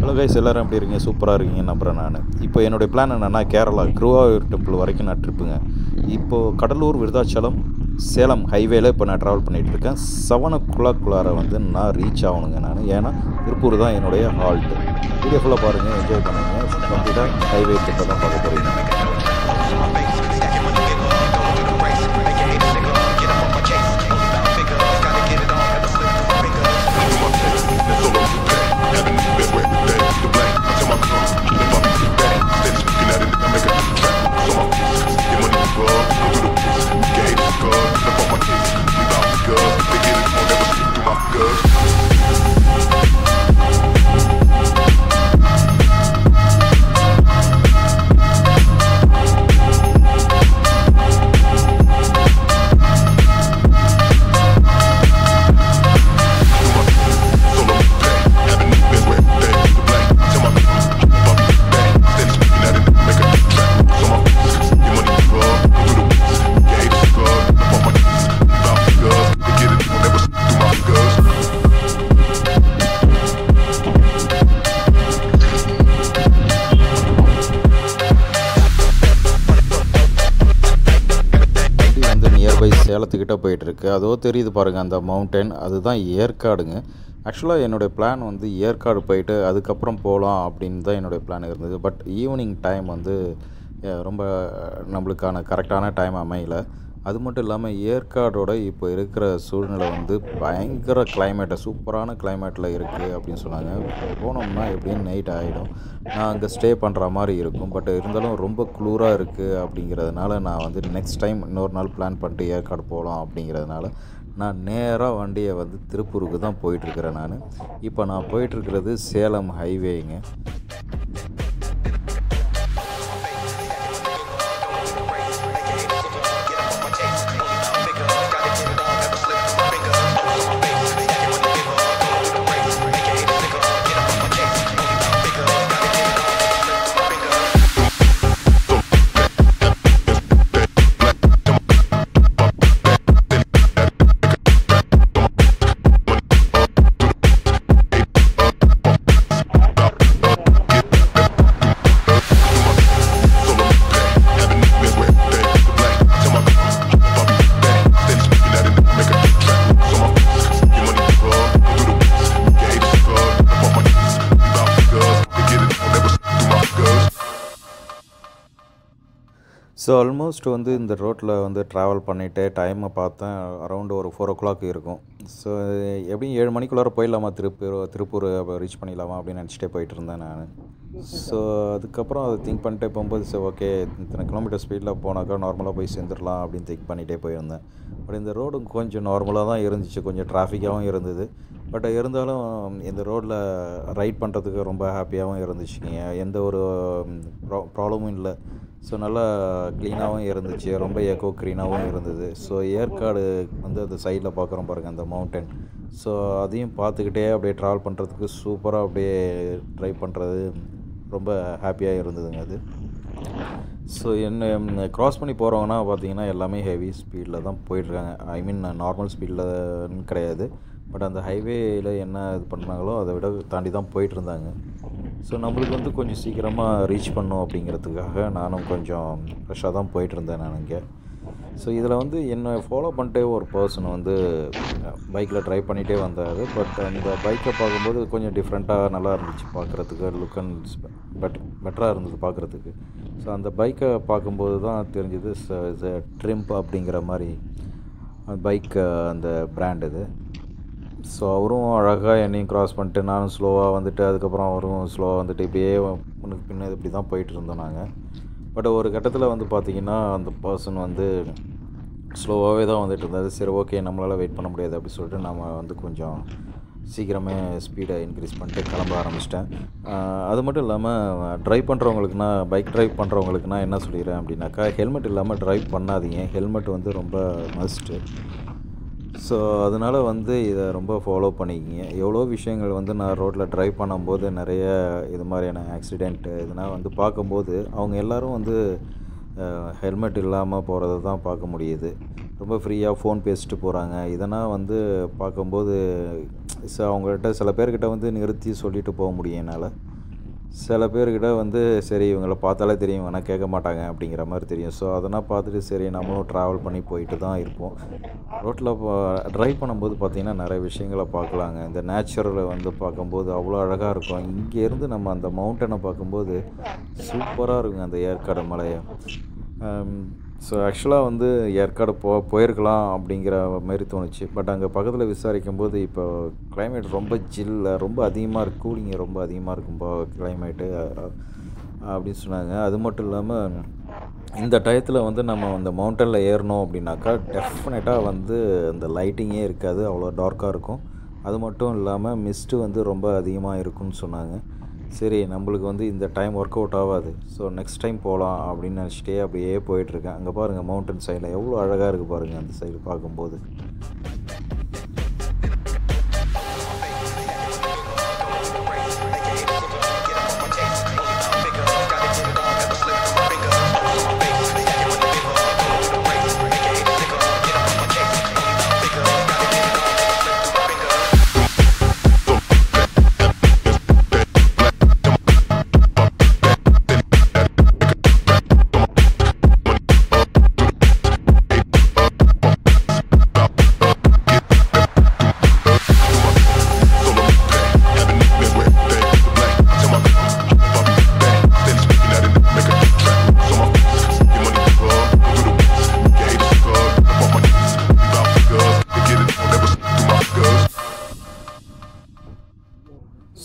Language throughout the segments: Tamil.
ஹலோ கைஸ், எல்லோரும் எப்படி இருக்கீங்க? சூப்பராக இருக்கீங்க நம்புகிறேன். நான் இப்போ என்னுடைய பிளான் என்னென்னா, கேரளா குருவாயூர் டெம்பிள் வரைக்கும் நான் ட்ரிப்புங்க. இப்போது கடலூர், விருதாச்சலம், சேலம் ஹைவேல இப்போ நான் ட்ராவல் பண்ணிகிட்ருக்கேன். 7 o'clock வந்து நான் ரீச் ஆகணுங்க. ஏன்னா திருப்பூர் தான் என்னுடைய ஹால்ட்டு. வீடியோ ஃபுல்லாக பாருங்கள், என்ஜாய் பண்ணுங்கள். கம்ப்ளீட்டாக ஹைவே ட்ரிப்பை தான் பார்க்க போகிறீங்க. சேலத்துக்கிட்ட போயிட்டுருக்கு. அதோ தெரியுது பாருங்கள் அந்த மவுண்டன், அதுதான் ஏற்காடுங்க. ஆக்சுவலாக என்னுடைய பிளான் வந்து ஏற்காடு போயிட்டு அதுக்கப்புறம் போகலாம் அப்படின்னு தான் என்னுடைய பிளான் இருந்தது. பட் ஈவினிங் டைம் வந்து ரொம்ப நம்மளுக்கான கரெக்டான டைம் அமையல. அது மட்டும் இல்லாமல் ஏற்காடோட இப்போ இருக்கிற சூழ்நிலை வந்து பயங்கர கிளைமேட்டு, சூப்பரான கிளைமேட்டில் இருக்குது அப்படின்னு சொன்னாங்க. போனோம்னா எப்படின்னு நைட் ஆகிடும். நான் அங்கே ஸ்டே பண்ணுற மாதிரி இருக்கும். பட் இருந்தாலும் ரொம்ப குளூராக இருக்குது அப்படிங்கிறதுனால நான் வந்து நெக்ஸ்ட் டைம் இன்னொரு நாள் பிளான் பண்ணிட்டு ஏற்காடு போகலாம் அப்படிங்கிறதுனால நான் நேராக வண்டியை வந்து திருப்பூருக்கு தான் போயிட்டுருக்கிறேன். இப்போ நான் போயிட்டுருக்கிறது சேலம் ஹைவேங்க. ஸோ ஆல்மோஸ்ட் வந்து இந்த ரோட்டில் வந்து ட்ராவல் பண்ணிவிட்டு டைமை பார்த்தேன், அரௌண்டு ஒரு 4 o'clock இருக்கும். ஸோ எப்படியும் 7 மணிக்குள்ளார போயிடலாமா திருப்பூர் ரீச் பண்ணிடலாமா அப்படின்னு நினச்சிட்டே போயிட்டு இருந்தேன் நான். ஸோ அதுக்கப்புறம் அதை திங்க் பண்ணிட்டே போகும்போது சரி ஓகே, இத்தனை கிலோமீட்டர் ஸ்பீடில் போனாக்கா நார்மலாக போய் சேர்ந்துடலாம் அப்படின்னு திங்க் பண்ணிகிட்டே போயிருந்தேன். பட் இந்த ரோடு கொஞ்சம் நார்மலாக தான் இருந்துச்சு, கொஞ்சம் டிராஃபிக்காகவும் இருந்தது. பட் இருந்தாலும் இந்த ரோட்டில் ரைட் பண்ணுறதுக்கு ரொம்ப ஹாப்பியாகவும் இருந்துச்சுங்க. எந்த ஒரு ப்ராப்ளமும் இல்லை. ஸோ நல்லா க்ளீனாகவும் இருந்துச்சு, ரொம்ப எக்கோ க்ளீனாகவும் இருந்தது. ஸோ ஏற்காடு வந்து அந்த சைடில் பார்க்குறோம் பாருங்கள் அந்த மவுண்டன். ஸோ அதையும் பார்த்துக்கிட்டே அப்படியே ட்ராவல் பண்ணுறதுக்கு சூப்பராக அப்படியே ட்ரைவ் பண்ணுறது ரொம்ப ஹாப்பியாக இருந்ததுங்க அது. ஸோ என்ன க்ராஸ் பண்ணி போகிறவங்கன்னா பார்த்திங்கன்னா எல்லாமே ஹெவி ஸ்பீடில் தான் போயிட்டுருக்காங்க. ஐ மீன் நார்மல் ஸ்பீடில்னு கிடையாது. பட் அந்த ஹைவேயில் என்ன இது பண்ணுறாங்களோ அதை விட தாண்டி தான் போயிட்டுருந்தாங்க. ஸோ நம்மளுக்கு வந்து கொஞ்சம் சீக்கிரமாக ரீச் பண்ணோம் அப்படிங்கிறதுக்காக நானும் கொஞ்சம் ஃப்ரெஷ்ஷாக தான் போயிட்டுருந்தேன் நான் இங்கே. ஸோ இதில் வந்து என்னை ஃபாலோ பண்ணிட்டே ஒரு பர்சன் வந்து பைக்கில் ட்ரைவ் பண்ணிகிட்டே வந்தார். பட் அந்த பைக்கை பார்க்கும்போது கொஞ்சம் டிஃப்ரெண்ட்டாக நல்லா இருந்துச்சு பார்க்குறதுக்கு, லுக் அண்ட் பெட்டராக இருந்தது பார்க்குறதுக்கு. ஸோ அந்த பைக்கை பார்க்கும்போது தான் தெரிஞ்சது ட்ரிம்ப் அப்படிங்கிற மாதிரி பைக் அந்த பிராண்ட் இது. ஸோ அவரும் அழகாக என்னையும் க்ராஸ் பண்ணிட்டு நானும் ஸ்லோவாக வந்துட்டு அதுக்கப்புறம் அவரும் ஸ்லோவாக வந்துட்டு இப்படியே முன்னுக்கு பின்ன இப்படி தான் போயிட்டு இருந்தோம் நாங்கள். பட் ஒரு கட்டத்தில் வந்து பார்த்திங்கன்னா அந்த பர்சன் வந்து ஸ்லோவாகவே தான் வந்துட்டு இருந்தார். சரி ஓகே, நம்மளால் வெயிட் பண்ண முடியாது அப்படின்னு சொல்லிட்டு நம்ம வந்து கொஞ்சம் சீக்கிரமே ஸ்பீடை இன்க்ரீஸ் பண்ணிட்டு கிளம்ப ஆரம்பிச்சிட்டேன். அது மட்டும் இல்லாமல் ட்ரைவ் பண்ணுறவங்களுக்குனா, பைக் ட்ரைவ் பண்ணுறவங்களுக்குனா என்ன சொல்லிடுறேன் அப்படின்னாக்கா, ஹெல்மெட் இல்லாமல் ட்ரைவ் பண்ணாதீங்க. ஹெல்மெட் வந்து ரொம்ப மஸ்ட்டு. ஸோ அதனால் வந்து இதை ரொம்ப ஃபாலோ பண்ணிக்கிங்க. எவ்வளோ விஷயங்கள் வந்து நான் ரோட்டில் ட்ரைவ் பண்ணும்போது நிறைய இது மாதிரியான ஆக்சிடெண்ட்டு இதெல்லாம் வந்து பார்க்கும்போது அவங்க எல்லோரும் வந்து ஹெல்மெட் இல்லாமல் போகிறத தான் பார்க்க முடியுது. ரொம்ப ஃப்ரீயாக ஃபோன் பேசிட்டு போகிறாங்க. இதெல்லாம் வந்து பார்க்கும்போது அவங்கள்ட்ட சில பேர்கிட்ட வந்து நிறுத்தி சொல்லிட்டு போக முடியும் என்னால். சில பேர்கிட்ட வந்து சரி இவங்கள பார்த்தாலே தெரியும் இவங்கன்னா கேட்க மாட்டாங்க அப்படிங்கிற மாதிரி தெரியும். ஸோ அதெல்லாம் பார்த்துட்டு சரி நம்மளும் ட்ராவல் பண்ணி போயிட்டு தான் இருப்போம். ரோட்டில் ட்ரைவ் பண்ணும்போது பார்த்திங்கன்னா நிறைய விஷயங்களை பார்க்கலாங்க. இந்த நேச்சுரலை வந்து பார்க்கும்போது அவ்வளோ அழகாக இருக்கும். இங்கேருந்து நம்ம அந்த மவுண்டனை பார்க்கும்போது சூப்பராக இருக்குங்க அந்த ஏற்காடு மலையை. ஸோ ஆக்சுவலாக வந்து ஏற்காடு போயிருக்கலாம் அப்படிங்கிற மாரி தோணுச்சு. பட் அங்கே பக்கத்தில் விசாரிக்கும்போது இப்போ கிளைமேட் ரொம்ப ரொம்ப அதிகமாக இருக்குது, கூலிங் ரொம்ப அதிகமாக இருக்கும் கிளைமேட்டு அப்படின்னு சொன்னாங்க. அது மட்டும் இல்லாமல் இந்த டயத்தில் வந்து நம்ம அந்த மவுண்டனில் ஏறணும் அப்படின்னாக்கா டெஃபினட்டாக வந்து அந்த லைட்டிங்கே இருக்காது, அவ்வளோ டார்க்காக இருக்கும். அது மட்டும் இல்லாமல் மிஸ்ட்டு வந்து ரொம்ப அதிகமாக இருக்குன்னு சொன்னாங்க. சரி நம்மளுக்கு வந்து இந்த டைம் ஒர்க் அவுட் ஆகாது, ஸோ நெக்ஸ்ட் டைம் போகலாம் அப்படின்னு நினச்சிட்டே அப்படியே போயிட்டுருக்கேன். அங்கே பாருங்கள் மவுண்டன் சைடில் எவ்வளோ அழகாக இருக்குது பாருங்கள் அந்த சைடு பார்க்கும்போது.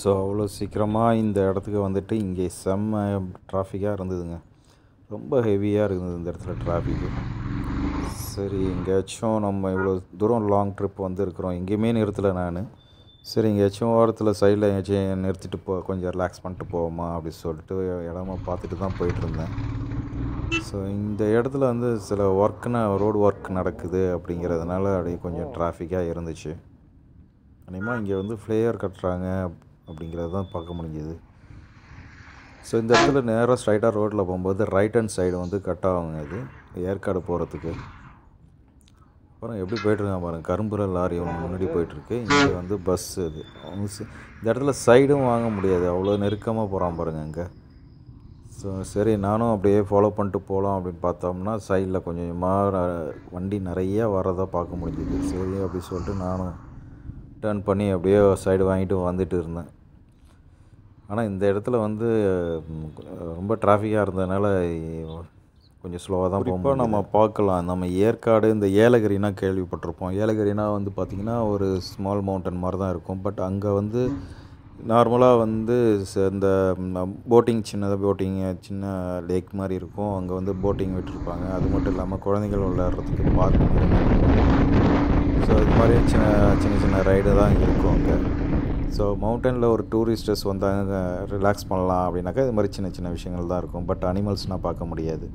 ஸோ அவ்வளோ சீக்கிரமாக இந்த இடத்துக்கு வந்துட்டு இங்கே செம்ம டிராஃபிக்காக இருந்ததுங்க. ரொம்ப ஹெவியாக இருந்தது இந்த இடத்துல டிராஃபிக்கு. சரி எங்கேயாச்சும் நம்ம இவ்வளோ தூரம் லாங் ட்ரிப் வந்துருக்குறோம், எங்கேயுமே நிறுத்தலை நான். சரி எங்கேயாச்சும் ஓரத்தில் சைடில் எங்கேயாச்சும் நிறுத்திட்டு கொஞ்சம் ரிலாக்ஸ் பண்ணிட்டு போவோமா அப்படின்னு சொல்லிட்டு இடமா பார்த்துட்டு தான் போயிட்டுருந்தேன். ஸோ இந்த இடத்துல வந்து சில ரோடு ஒர்க் நடக்குது அப்படிங்கிறதுனால அப்படியே கொஞ்சம் டிராஃபிக்காக இருந்துச்சு. அநேகமாக இங்கே வந்து ஃப்ளேயர் கட்டுறாங்க அப்படிங்கிறது தான் பார்க்க முடிஞ்சுது. ஸோ இந்த இடத்துல நேராக ஸ்ட்ரைட்டாக ரோட்டில் போகும்போது ரைட் ஹேண்ட் சைடு வந்து கட் ஆகுங்க இது ஏற்காடு போகிறதுக்கு. அப்புறம் எப்படி போய்ட்டுருக்காங்க பாருங்கள், கரும்புற லாரி ஒன்று முன்னாடி போயிட்டுருக்கு. இங்கே வந்து பஸ்ஸு இது. இந்த இடத்துல சைடும் வாங்க முடியாது, அவ்வளோ நெருக்கமாக போகிறான் பாருங்கள் இங்கே. ஸோ சரி நானும் அப்படியே ஃபாலோ பண்ணிட்டு போகலாம் அப்படின்னு பார்த்தோம்னா சைடில் கொஞ்சமாக வண்டி நிறையா வரதாக பார்க்க முடிஞ்சுது. சரி அப்படி சொல்லிட்டு நானும் டர்ன் பண்ணி அப்படியே சைடு வாங்கிட்டு வந்துட்டு இருந்தேன். ஆனால் இந்த இடத்துல வந்து ரொம்ப டிராஃபிக்காக இருந்ததுனால கொஞ்சம் ஸ்லோவாக தான் போகும். இப்போ நம்ம பார்க்கலாம், நம்ம ஏற்காடு இந்த ஏலகிரினா கேள்விப்பட்டிருப்போம். ஏலகிரினா வந்து பார்த்திங்கன்னா ஒரு ஸ்மால் மவுண்டன் மாதிரி தான் இருக்கும். பட் அங்கே வந்து நார்மலாக வந்து இந்த போட்டிங் சின்ன லேக் மாதிரி இருக்கும். அங்கே வந்து போட்டிங் விட்டுருப்பாங்க. அது மட்டும் இல்லாமல் குழந்தைகள் விளையாடுறதுக்கு பார்க் இருக்கும். ஸோ இது மாதிரி சின்ன ரைடு தான் இருக்கும் அங்கே. ஸோ மவுண்டனில் ஒரு டூரிஸ்டர்ஸ் வந்தாங்க ரிலாக்ஸ் பண்ணலாம் அப்படின்னாக்கா இது மாதிரி சின்ன விஷயங்கள் தான் இருக்கும். பட் அனிமல்ஸ்னால் பார்க்க முடியாது.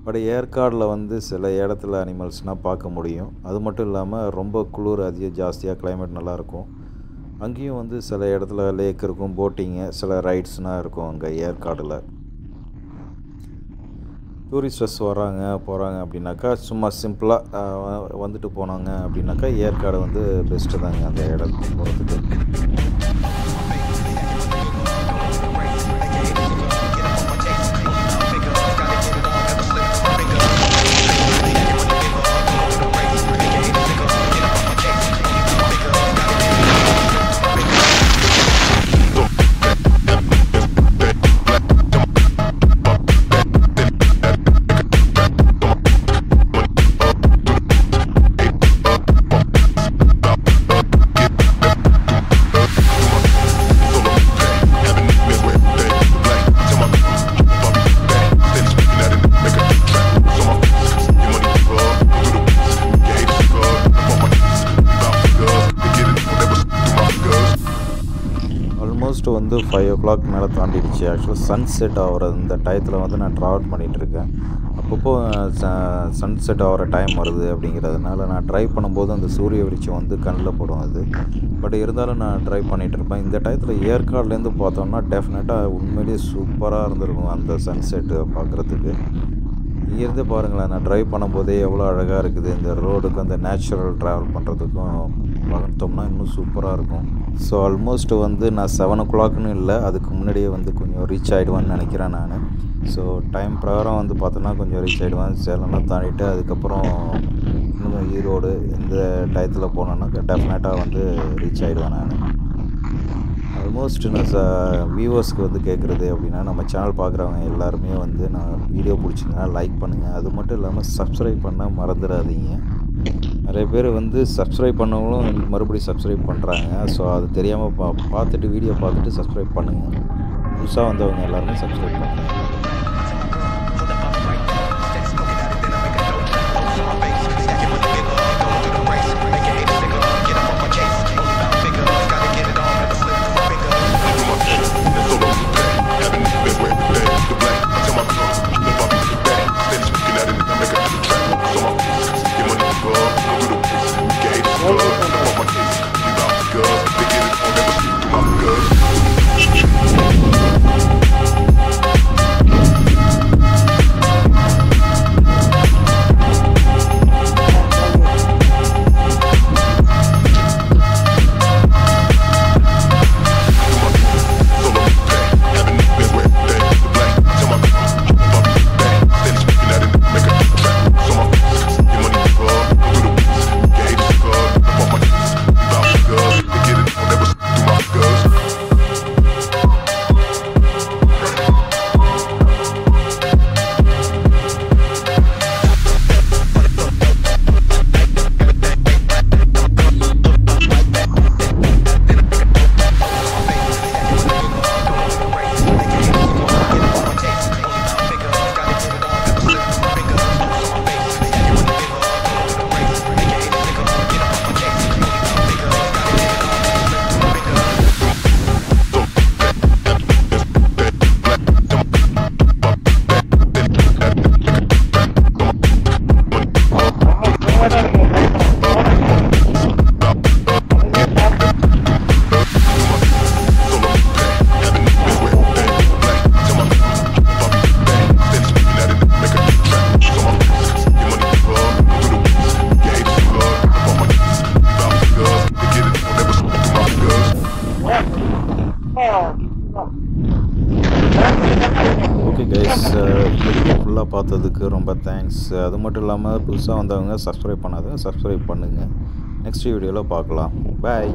பட் ஏற்காடில் வந்து சில இடத்துல அனிமல்ஸ்னால் பார்க்க முடியும். அது மட்டும் இல்லாமல் ரொம்ப குளிர் ஜாஸ்தியாக கிளைமேட் நல்லாயிருக்கும். அங்கேயும் வந்து சில இடத்துல லேக் இருக்கும், போட்டிங்கு, சில ரைட்ஸ்னால் இருக்கும் அங்கே ஏற்காடில். டூரிஸ்டர்ஸ் வராங்க போகிறாங்க அப்படின்னாக்கா சும்மா சிம்பிளாக வந்துட்டு போனாங்க அப்படின்னாக்கா ஏற்காடு வந்து பெஸ்ட்டு தாங்க அந்த இடத்துக்கு போகிறதுக்கு. ஆல்மோஸ்ட் வந்து 5 o'clock மேலே தாண்டிடுச்சு. ஆக்சுவலாக சன்செட் ஆகிற இந்த டயத்தில் வந்து நான் ட்ராவல் பண்ணிகிட்ருக்கேன். அப்பப்போ சன்செட் ஆகிற டைம் வருது அப்படிங்கிறதுனால நான் ட்ரைவ் பண்ணும்போது அந்த சூரிய வெளிச்சம் வந்து கண்ணில் படும் அது. பட் இருந்தாலும் நான் ட்ரைவ் பண்ணிகிட்ருப்பேன். இந்த டயத்தில் ஏற்காடுலேருந்து பார்த்தோம்னா டெஃபினட்டாக உண்மையிலேயே சூப்பராக இருந்திருக்கும் அந்த சன்செட்டு பார்க்குறதுக்கு. இங்கேருந்து பாருங்களேன், நான் ட்ரைவ் பண்ணும்போதே எவ்வளோ அழகாக இருக்குது. இந்த ரோடுக்கும் அந்த நேச்சுரல் ட்ராவல் பண்ணுறதுக்கும் பார்த்தோம்னா இன்னும் சூப்பராக இருக்கும். ஸோ ஆல்மோஸ்ட் வந்து நான் 7 o'clockனு இல்லை, அதுக்கு முன்னாடி முன்னாடியே வந்து கொஞ்சம் ரீச் ஆகிடுவேன்னு நினைக்கிறேன் நான். ஸோ டைம் பிரகாரம் வந்து பார்த்தோன்னா கொஞ்சம் ரீச் ஆகிடுவேன். சேலம்லாம் தாண்டிட்டு அதுக்கப்புறம் இன்னும் ஈரோடு இந்த டயத்தில் போனோன்னாக்கா டெஃபினட்டாக வந்து ரீச் ஆகிடுவேன் நான். ஆல்மோஸ்ட் நான் வியூவர்ஸ்க்கு வந்து கேட்குறது அப்படின்னா, நம்ம சேனல் பார்க்குறவங்க எல்லாருமே வந்து நான் வீடியோ பிடிச்சிங்கன்னா லைக் பண்ணுங்கள். அது மட்டும் இல்லாமல் சப்ஸ்கிரைப் பண்ண மறந்துடாதீங்க. நிறைய பேர் வந்து சப்ஸ்கிரைப் பண்ணவங்களும் மறுபடியும் சப்ஸ்கிரைப் பண்ணுறாங்க. ஸோ அது தெரியாமல் பார்த்துட்டு வீடியோ பார்த்துட்டு சப்ஸ்கிரைப் பண்ணுங்கள். புதுசாக வந்தவங்க எல்லாருமே சப்ஸ்கிரைப் பண்ணுங்கள். ஓகே கைஸ், வீடியோ ஃபுல்லாக பார்த்ததுக்கு ரொம்ப தேங்க்ஸ். அது மட்டும் இல்லாமல் புதுசாக வந்தவங்க சப்ஸ்கிரைப் பண்ணாதவங்க சப்ஸ்கிரைப் பண்ணுங்கள். நெக்ஸ்ட் வீடியோவில் பார்க்கலாம். பாய்.